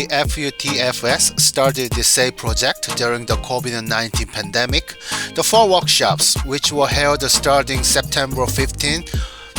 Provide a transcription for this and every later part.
the FUTFS started the SAVE project during the COVID-19 pandemic. The 4 workshops, which were held starting September 15,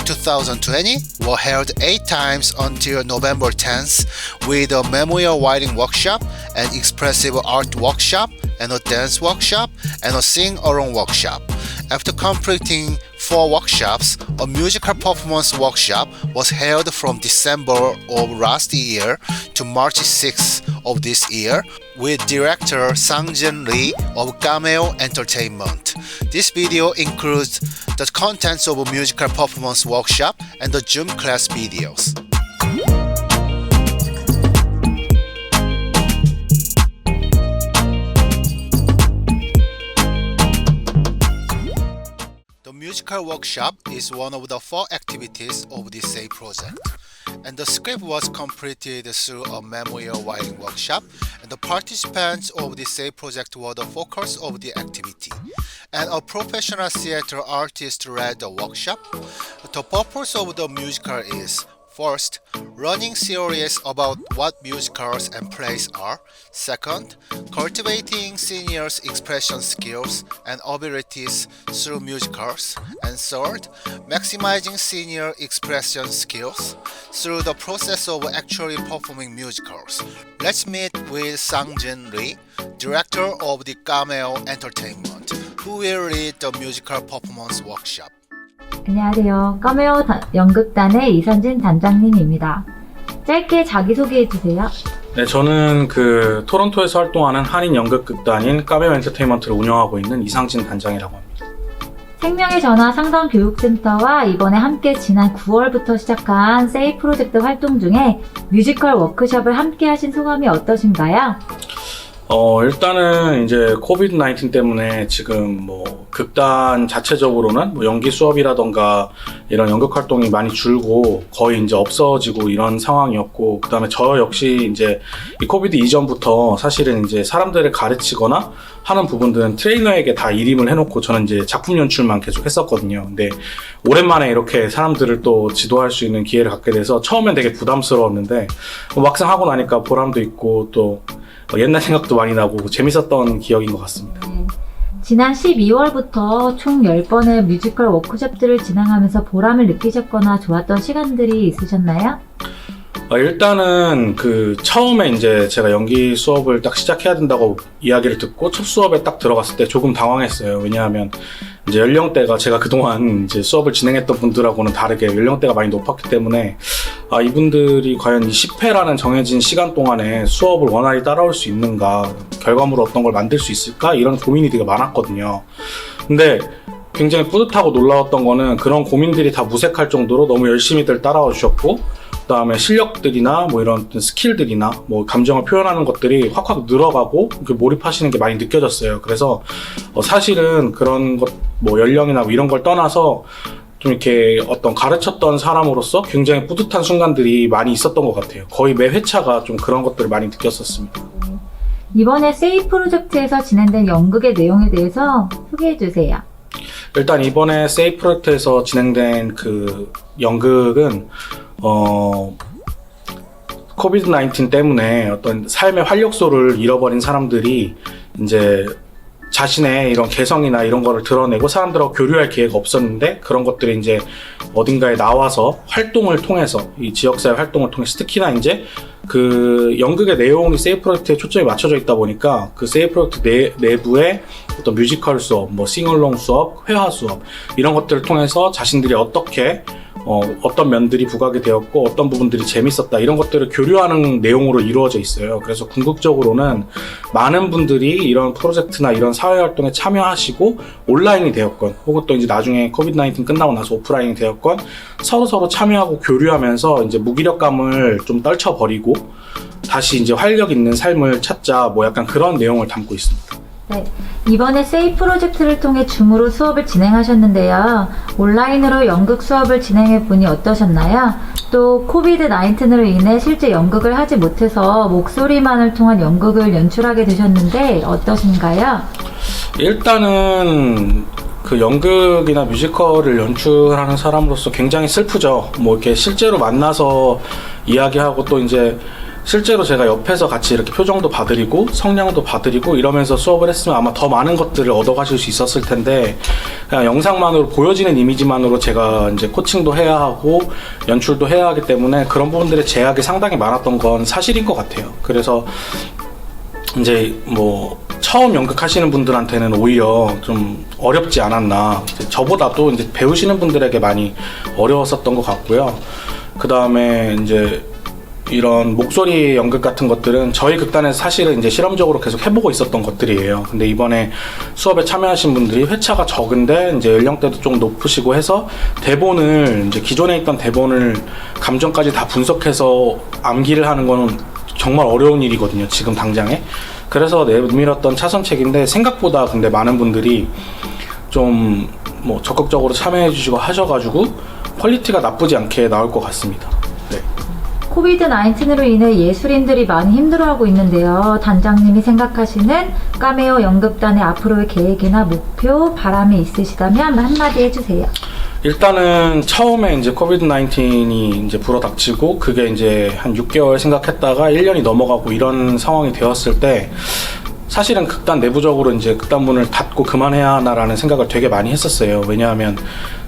2020, were held 8 times until November 10th, with a memorial writing workshop, an expressive art workshop, and a dance workshop, and a sing-along workshop. After completing 4 workshops, a musical performance workshop was held from December of last year to March 6th of this year with director Sang-Jin Lee of Cameo Entertainment. This video includes the contents of a musical performance workshop and the Zoom class videos. The musical workshop is one of the 4 activities of the SAVE project, and the script was completed through a memorial writing workshop, and the participants of the SAVE project were the focus of the activity, and a professional theater artist led the workshop. The purpose of the musical is: first, running theories about what musicals and plays are. Second, cultivating seniors' expression skills and abilities through musicals. And third, maximizing senior expression skills through the process of actually performing musicals. Let's meet with Sang-Jin Lee, director of the Cameo Entertainment, who will lead the musical performance workshop. 안녕하세요. 카메오 연극단의 이선진 단장님입니다. 짧게 자기소개해주세요. 네, 저는 토론토에서 활동하는 한인 연극극단인 카메오 엔터테인먼트를 운영하고 있는 이상진 단장이라고 합니다. 생명의 전화 상담교육센터와 이번에 함께 지난 9월부터 시작한 세이브 프로젝트 활동 중에 뮤지컬 워크숍을 함께 하신 소감이 어떠신가요? 일단은 이제 코비드-19 때문에 지금 극단 자체적으로는 연기 수업이라던가 이런 연극 활동이 많이 줄고 거의 이제 없어지고 이런 상황이었고, 그 다음에 저 역시 이제 이 코비드 이전부터 사실은 이제 사람들을 가르치거나 하는 부분들은 트레이너에게 다 일임을 해놓고 저는 이제 작품 연출만 계속 했었거든요. 근데 오랜만에 이렇게 사람들을 또 지도할 수 있는 기회를 갖게 돼서 처음엔 되게 부담스러웠는데 막상 하고 나니까 보람도 있고 또 옛날 생각도 많이 나고 재밌었던 기억인 것 같습니다. 지난 12월부터 총 10번의 뮤지컬 워크숍들을 진행하면서 보람을 느끼셨거나 좋았던 시간들이 있으셨나요? 일단은 처음에 이제 제가 연기 수업을 딱 시작해야 된다고 이야기를 듣고 첫 수업에 딱 들어갔을 때 조금 당황했어요. 왜냐하면 이제 연령대가 제가 그동안 이제 수업을 진행했던 분들하고는 다르게 연령대가 많이 높았기 때문에 이분들이 과연 이 10회라는 정해진 시간 동안에 수업을 원활히 따라올 수 있는가, 결과물로 어떤 걸 만들 수 있을까, 이런 고민이 되게 많았거든요. 근데 굉장히 뿌듯하고 놀라웠던 거는 그런 고민들이 다 무색할 정도로 너무 열심히들 따라와 주셨고, 그 다음에 실력들이나 이런 스킬들이나 감정을 표현하는 것들이 확확 늘어가고 몰입하시는 게 많이 느껴졌어요. 그래서 사실은 그런 것 연령이나 이런 걸 떠나서 좀 이렇게 어떤 가르쳤던 사람으로서 굉장히 뿌듯한 순간들이 많이 있었던 것 같아요. 거의 매 회차가 좀 그런 것들을 많이 느꼈었습니다. 이번에 세이브 프로젝트에서 진행된 연극의 내용에 대해서 소개해주세요. 일단 이번에 세이브 프로젝트에서 진행된 연극은 코비드-19 때문에 어떤 삶의 활력소를 잃어버린 사람들이 이제 자신의 이런 개성이나 이런 거를 드러내고 사람들하고 교류할 기회가 없었는데, 그런 것들이 이제 어딘가에 나와서 활동을 통해서, 이 지역사회 활동을 통해서, 특히나 이제 연극의 내용이 세이브 프로젝트에 초점이 맞춰져 있다 보니까 세이브 프로젝트 내부에 어떤 뮤지컬 수업, 싱얼롱 수업, 회화 수업, 이런 것들을 통해서 자신들이 어떻게 어떤 면들이 부각이 되었고 어떤 부분들이 재밌었다, 이런 것들을 교류하는 내용으로 이루어져 있어요. 그래서 궁극적으로는 많은 분들이 이런 프로젝트나 이런 사회활동에 참여하시고 온라인이 되었건 혹은 또 이제 나중에 코비드-19 끝나고 나서 오프라인이 되었건 서로 참여하고 교류하면서 이제 무기력감을 좀 떨쳐버리고 다시 이제 활력 있는 삶을 찾자, 약간 그런 내용을 담고 있습니다. 네, 이번에 세이브 프로젝트를 통해 줌으로 수업을 진행하셨는데요. 온라인으로 연극 수업을 진행해보니 어떠셨나요? 또 코비드-19으로 인해 실제 연극을 하지 못해서 목소리만을 통한 연극을 연출하게 되셨는데 어떠신가요? 일단은 연극이나 뮤지컬을 연출하는 사람으로서 굉장히 슬프죠. 이렇게 실제로 만나서 이야기하고 또 이제 실제로 제가 옆에서 같이 이렇게 표정도 봐드리고 성량도 봐드리고 이러면서 수업을 했으면 아마 더 많은 것들을 얻어가실 수 있었을 텐데, 그냥 영상만으로 보여지는 이미지만으로 제가 이제 코칭도 해야 하고 연출도 해야 하기 때문에 그런 부분들의 제약이 상당히 많았던 건 사실인 것 같아요. 그래서 이제 뭐 처음 연극하시는 분들한테는 오히려 좀 어렵지 않았나, 저보다도 이제 배우시는 분들에게 많이 어려웠었던 것 같고요. 그 다음에 이제 이런 목소리 연극 같은 것들은 저희 극단에서 사실은 이제 실험적으로 계속 해보고 있었던 것들이에요. 근데 이번에 수업에 참여하신 분들이 회차가 적은데 이제 연령대도 좀 높으시고 해서 대본을 이제 기존에 있던 대본을 감정까지 다 분석해서 암기를 하는 거는 정말 어려운 일이거든요, 지금 당장에. 그래서 내밀었던 차선책인데 생각보다 근데 많은 분들이 좀 뭐 적극적으로 참여해 주시고 하셔가지고 퀄리티가 나쁘지 않게 나올 것 같습니다. 네. 코비드-19으로 인해 예술인들이 많이 힘들어하고 있는데요. 단장님이 생각하시는 카메오 연극단의 앞으로의 계획이나 목표, 바람이 있으시다면 한마디 해주세요. 일단은 처음에 이제 코비드-19이 이제 불어닥치고 그게 이제 한 6개월 생각했다가 1년이 넘어가고 이런 상황이 되었을 때 사실은 극단 내부적으로 이제 극단 문을 닫고 그만해야 하나라는 생각을 되게 많이 했었어요. 왜냐하면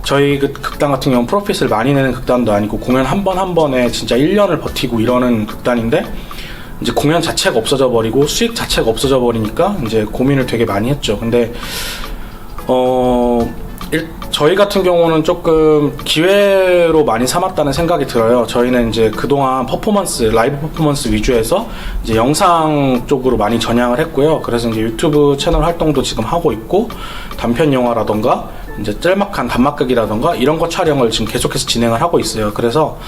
저희 극단 같은 경우는 프로핏을 많이 내는 극단도 아니고 공연 한 번 한 번에 진짜 1년을 버티고 이러는 극단인데 이제 공연 자체가 없어져 버리고 수익 자체가 없어져 버리니까 이제 고민을 되게 많이 했죠. 근데 저희 같은 경우는 조금 기회로 많이 삼았다는 생각이 들어요. 저희는 이제 그동안 라이브 퍼포먼스 위주에서 이제 영상 쪽으로 많이 전향을 했고요. 그래서 이제 유튜브 채널 활동도 지금 하고 있고, 단편 영화라던가 이제 짤막한 단막극이라던가 이런 거 촬영을 지금 계속해서 진행을 하고 있어요. 그래서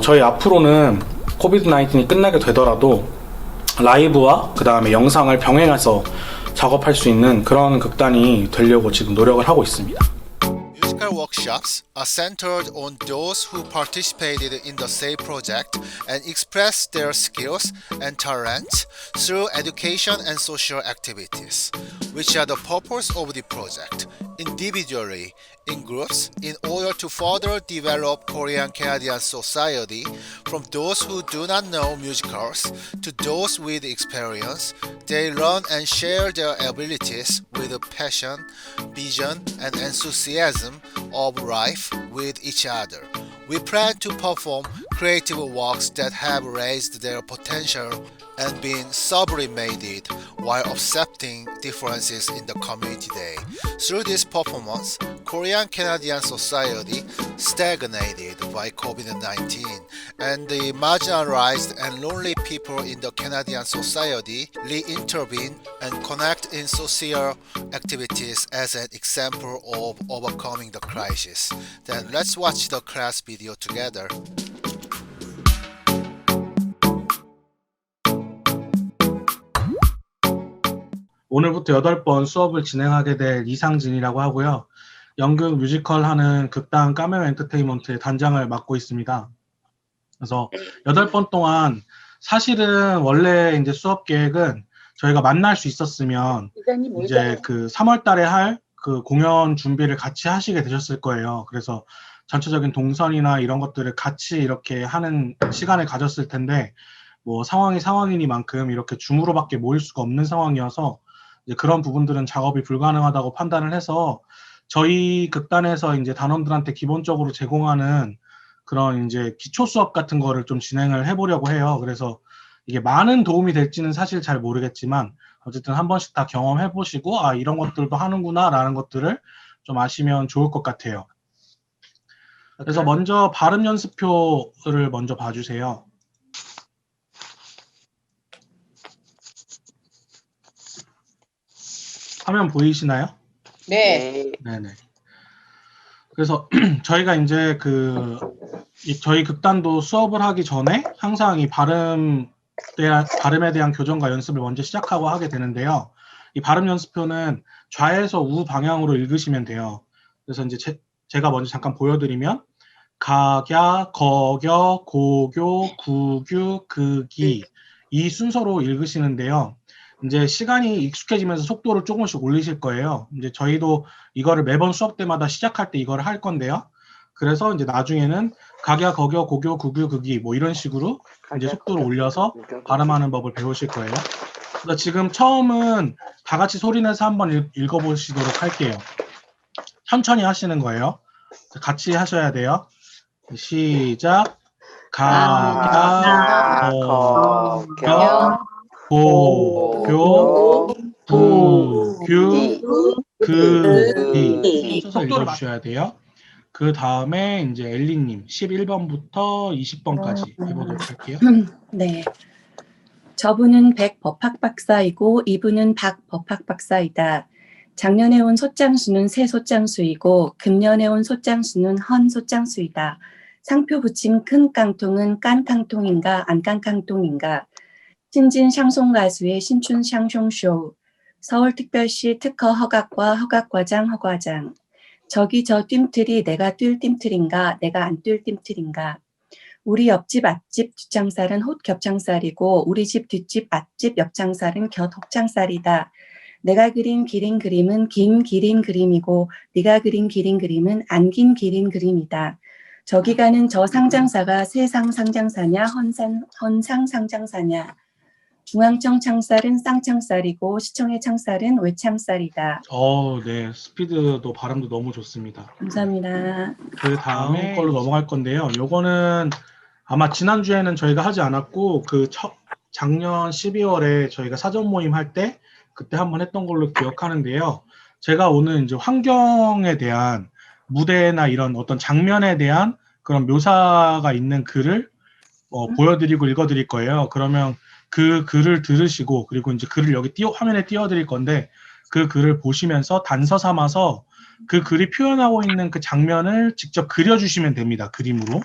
저희 앞으로는 코비드-19이 끝나게 되더라도 라이브와 그 다음에 영상을 병행해서 작업할 수 있는 그런 극단이 되려고 지금 노력을 하고 있습니다. Musical workshops are centered on those who participated in the SAVE project and expressed their skills and talents through education and social activities, which are the purpose of the project, individually, in groups, in order to further develop Korean Canadian society from those who do not know musicals to those with experience. They learn and share their abilities with passion, vision, and enthusiasm of life with each other. We plan to perform creative works that have raised their potential and been sublimated while accepting differences in the community day. Through this performance, Korean Canadian society stagnated by COVID-19 and the marginalized and lonely people in the Canadian society re-intervene and connect in social activities as an example of overcoming the crisis. Then let's watch the class video together. 오늘부터 8번 수업을 진행하게 될 이상진이라고 하고요. 연극 뮤지컬 하는 극단 카메오 엔터테인먼트의 단장을 맡고 있습니다. 그래서 8번 동안 사실은 원래 이제 수업 계획은 저희가 만날 수 있었으면 이제 그 3월 달에 할 그 공연 준비를 같이 하시게 되셨을 거예요. 그래서 전체적인 동선이나 이런 것들을 같이 이렇게 하는 시간을 가졌을 텐데 뭐 상황이 상황이니만큼 이렇게 줌으로밖에 모일 수가 없는 상황이어서 이제 그런 부분들은 작업이 불가능하다고 판단을 해서 저희 극단에서 이제 단원들한테 기본적으로 제공하는 그런 이제 기초 수업 같은 거를 좀 진행을 해보려고 해요. 그래서 이게 많은 도움이 될지는 사실 잘 모르겠지만 어쨌든 한 번씩 다 경험해보시고 아 이런 것들도 하는구나 라는 것들을 좀 아시면 좋을 것 같아요. 그래서 먼저 발음 연습표를 먼저 봐주세요. 화면 보이시나요? 네. 네네. 그래서 저희가 이제 저희 극단도 수업을 하기 전에 항상 이 발음에 대한 교정과 연습을 먼저 시작하고 하게 되는데요. 이 발음 연습표는 좌에서 우 방향으로 읽으시면 돼요. 그래서 이제 제가 먼저 잠깐 보여드리면 가갸, 거겨, 고교, 구규, 극이 이 순서로 읽으시는데요. 이제 시간이 익숙해지면서 속도를 조금씩 올리실 거예요. 이제 저희도 이거를 매번 수업 때마다 시작할 때 이거를 할 건데요. 그래서 이제 나중에는 각야, 거겨, 고교, 구규, 극이 뭐 이런 식으로 이제 속도를 올려서 발음하는 법을 배우실 거예요. 그래서 지금 처음은 다 같이 소리내서 한번 읽어보시도록 할게요. 천천히 하시는 거예요. 같이 하셔야 돼요. 시작. 각야, 거겨, 고교, 구규, 극이. 속도를 맞춰야 돼요. 그 다음에 이제 엘리님 11번부터 20번까지 해보도록 할게요. 네. 저분은 백 법학 박사이고 이분은 박 법학 박사이다. 작년에 온 소장수는 새 소장수이고 금년에 온 소장수는 헌 소장수이다. 상표 붙인 큰 깡통은 깐 깡통인가 안 깐 깡통인가. 신진 샹송 가수의 신춘 샹송쇼. 서울특별시 특허 허각과 허각과장 허과장. 저기 저 뜀틀이 내가 뛸 뜀틀인가 내가 안 뛸 뜀틀인가. 우리 옆집 앞집 뒷장살은 홑 겹창살이고 우리 집 뒷집 앞집 옆장살은 곁 혹창살이다. 내가 그린 기린 그림은 긴 기린 그림이고 네가 그린 기린 그림은 안 긴 기린 그림이다. 저기 가는 저 상장사가 세상 상장사냐 헌상 상장사냐. 중앙청 창살은 쌍창살이고 시청의 창살은 외창살이다. 네. 스피드도 발음도 너무 좋습니다. 감사합니다. 그 다음 걸로 넘어갈 건데요. 요거는 아마 지난주에는 저희가 하지 않았고 작년 12월에 저희가 사전 모임 할 때 그때 한번 했던 걸로 기억하는데요. 제가 오늘 이제 환경에 대한 무대나 이런 어떤 장면에 대한 그런 묘사가 있는 글을 보여드리고 읽어드릴 거예요. 그러면 그 글을 들으시고 그리고 이제 글을 여기 화면에 띄워드릴 건데 그 글을 보시면서 단서 삼아서 그 글이 표현하고 있는 그 장면을 직접 그려주시면 됩니다. 그림으로.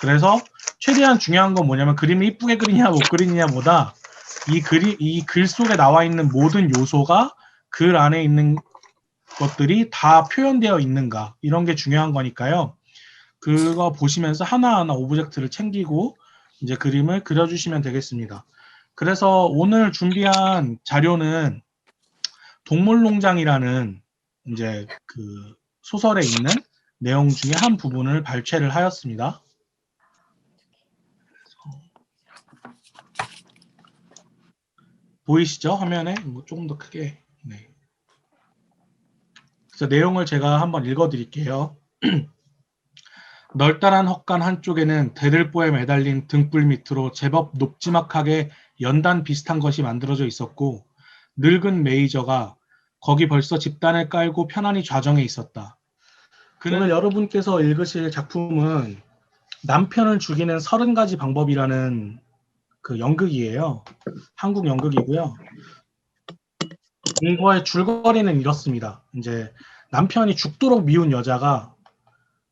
그래서 최대한 중요한 건 뭐냐면 그림을 이쁘게 그리냐 못 그리냐보다 이 글 속에 나와 있는 모든 요소가 글 안에 있는 것들이 다 표현되어 있는가 이런 게 중요한 거니까요. 그거 보시면서 하나하나 오브젝트를 챙기고 이제 그림을 그려주시면 되겠습니다. 그래서 오늘 준비한 자료는 동물농장이라는 이제 그 소설에 있는 내용 중에 한 부분을 발췌를 하였습니다. 보이시죠? 화면에 조금 더 크게. 네. 그래서 내용을 제가 한번 읽어드릴게요. 널따란 헛간 한쪽에는 대들보에 매달린 등불 밑으로 제법 높지막하게 연단 비슷한 것이 만들어져 있었고 늙은 메이저가 거기 벌써 집단을 깔고 편안히 좌정해 있었다. 오늘 여러분께서 읽으실 작품은 남편을 죽이는 30가지 방법이라는 그 연극이에요. 한국 연극이고요. 이거의 줄거리는 이렇습니다. 이제 남편이 죽도록 미운 여자가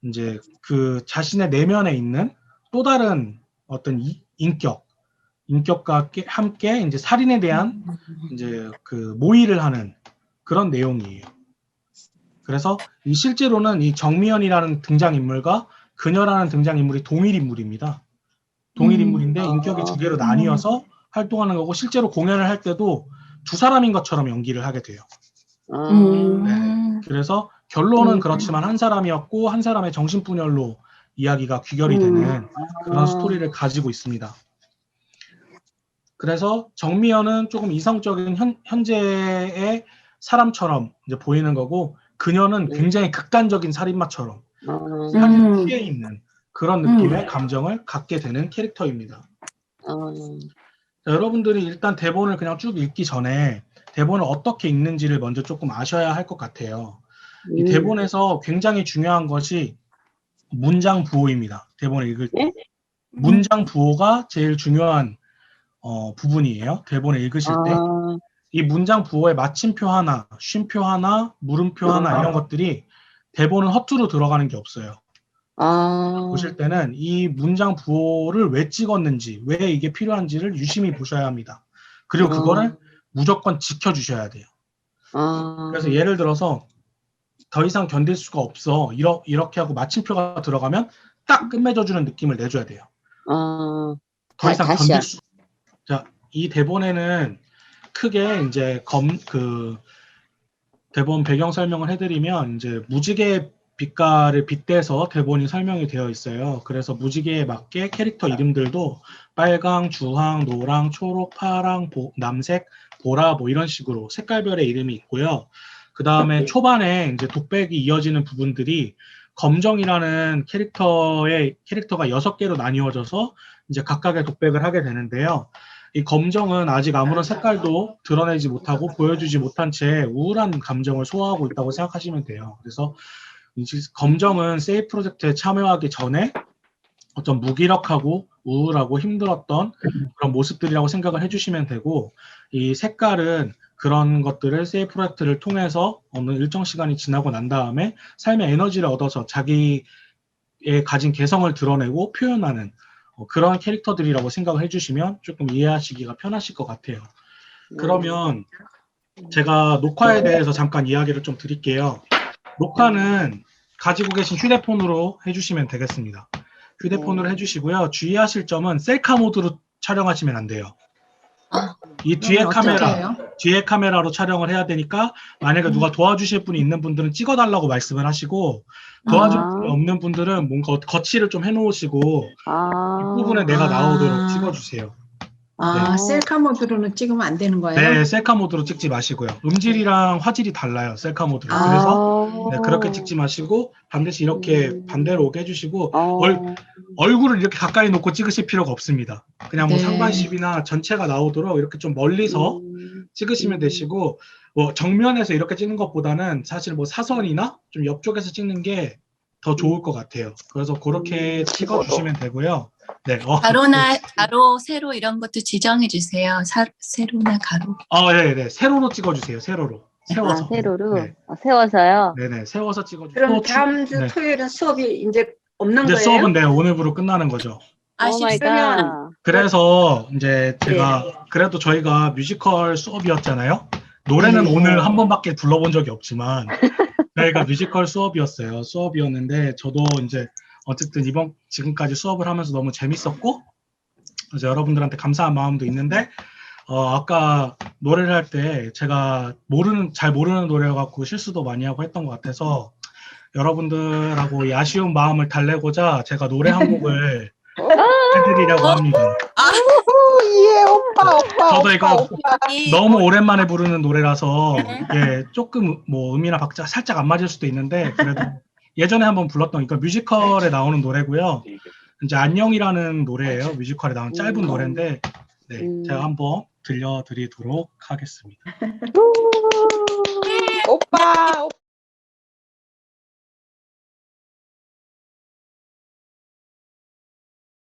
이제 그 자신의 내면에 있는 또 다른 어떤 인격과 함께 이제 살인에 대한 이제 그 모의를 하는 그런 내용이에요. 그래서 실제로는 이 정미연이라는 등장인물과 그녀라는 등장인물이 동일 인물입니다. 동일 인물인데 인격이 두 개로 나뉘어서 활동하는 거고 실제로 공연을 할 때도 두 사람인 것처럼 연기를 하게 돼요. 네. 그래서 결론은 그렇지만 한 사람이었고 한 사람의 정신분열로 이야기가 귀결이 되는 그런 스토리를 가지고 있습니다. 그래서 정미연은 조금 이성적인 현재의 사람처럼 이제 보이는 거고 그녀는 굉장히 극단적인 살인마처럼 사실 피해 있는 그런 느낌의 감정을 갖게 되는 캐릭터입니다. 자, 여러분들이 일단 대본을 그냥 쭉 읽기 전에 대본을 어떻게 읽는지를 먼저 조금 아셔야 할 것 같아요. 이 대본에서 굉장히 중요한 것이 문장 부호입니다. 대본을 읽을 때. 문장 부호가 제일 중요한 부분이에요. 대본을 읽으실 때. 이 문장 부호에 마침표 하나, 쉼표 하나, 물음표 하나 이런 것들이 대본은 허투루 들어가는 게 없어요. 보실 때는 이 문장 부호를 왜 찍었는지, 왜 이게 필요한지를 유심히 보셔야 합니다. 그리고 그거를 무조건 지켜주셔야 돼요. 그래서 예를 들어서 더 이상 견딜 수가 없어. 이렇게 하고 마침표가 들어가면 딱 끝맺어주는 느낌을 내줘야 돼요. 더 이상 견딜 수. 자, 이 대본에는 크게 이제 대본 배경 설명을 해드리면 이제 무지개 빛깔을 빗대서 대본이 설명이 되어 있어요. 그래서 무지개에 맞게 캐릭터 이름들도 빨강, 주황, 노랑, 초록, 파랑, 남색, 보라 뭐 이런 식으로 색깔별의 이름이 있고요. 그 다음에 초반에 이제 독백이 이어지는 부분들이 검정이라는 캐릭터가 6개로 나뉘어져서 이제 각각의 독백을 하게 되는데요. 이 검정은 아직 아무런 색깔도 드러내지 못하고 보여주지 못한 채 우울한 감정을 소화하고 있다고 생각하시면 돼요. 그래서 검정은 세이 프로젝트에 참여하기 전에 어떤 무기력하고 우울하고 힘들었던 그런 모습들이라고 생각을 해주시면 되고, 이 색깔은 그런 것들을 세이 프로젝트를 통해서 어느 일정 시간이 지나고 난 다음에 삶의 에너지를 얻어서 자기의 가진 개성을 드러내고 표현하는 그런 캐릭터들이라고 생각을 해주시면 조금 이해하시기가 편하실 것 같아요. 그러면 제가 녹화에 대해서 잠깐 이야기를 좀 드릴게요. 녹화는 가지고 계신 휴대폰으로 해주시면 되겠습니다. 휴대폰으로 해주시고요. 주의하실 점은 셀카 모드로 촬영하시면 안 돼요. 이 뒤에 카메라로 촬영을 해야 되니까 만약에 누가 도와주실 분이 있는 분들은 찍어달라고 말씀을 하시고, 도와줄 분이 없는 분들은 뭔가 거치를 좀 해놓으시고 이 부분에 내가 나오도록 찍어주세요. 네. 셀카 모드로는 찍으면 안 되는 거예요? 네, 셀카 모드로 찍지 마시고요. 음질이랑 화질이 달라요, 셀카 모드로. 그래서 네, 그렇게 찍지 마시고 반드시 이렇게 반대로 오게 해주시고, 얼굴을 이렇게 가까이 놓고 찍으실 필요가 없습니다. 그냥 뭐 네. 상반신이나 전체가 나오도록 이렇게 좀 멀리서 찍으시면 되시고, 뭐 정면에서 이렇게 찍는 것보다는 사실 뭐 사선이나 좀 옆쪽에서 찍는 게 더 좋을 것 같아요. 그래서 그렇게 찍어주시면 되고요. 네. 가로나 가로, 세로 이런 것도 지정해 주세요. 세로나 가로. 네. 세로로 찍어주세요. 세로로. 세워서. 세로로? 네. 세워서요? 네네. 세워서 찍어주세요. 그럼 다음 주 네. 토요일은 수업이 이제 없는 이제 거예요? 수업은 네, 오늘부로 끝나는 거죠. 오 마이 갓. 그래서 이제 제가 그래도 저희가 뮤지컬 수업이었잖아요. 노래는 네. 오늘 한 번밖에 불러본 적이 없지만 저희가 뮤지컬 수업이었는데 저도 이제 어쨌든 지금까지 수업을 하면서 너무 재밌었고 이제 여러분들한테 감사한 마음도 있는데, 아까 노래를 할 때 제가 잘 모르는 노래여갖고 실수도 많이 하고 했던 것 같아서 여러분들하고 이 아쉬운 마음을 달래고자 제가 노래 한 곡을 해드리려고 합니다. 예, 오빠. 저도 이거 너무 오랜만에 부르는 노래라서 예, 조금 뭐 음이나 박자 살짝 안 맞을 수도 있는데 그래도 예전에 한번 불렀던, 그러니까 뮤지컬에 나오는 노래고요. 이제 안녕이라는 노래예요. 뮤지컬에 나온 짧은 노래인데 네, 제가 한번 들려드리도록 하겠습니다. 오빠.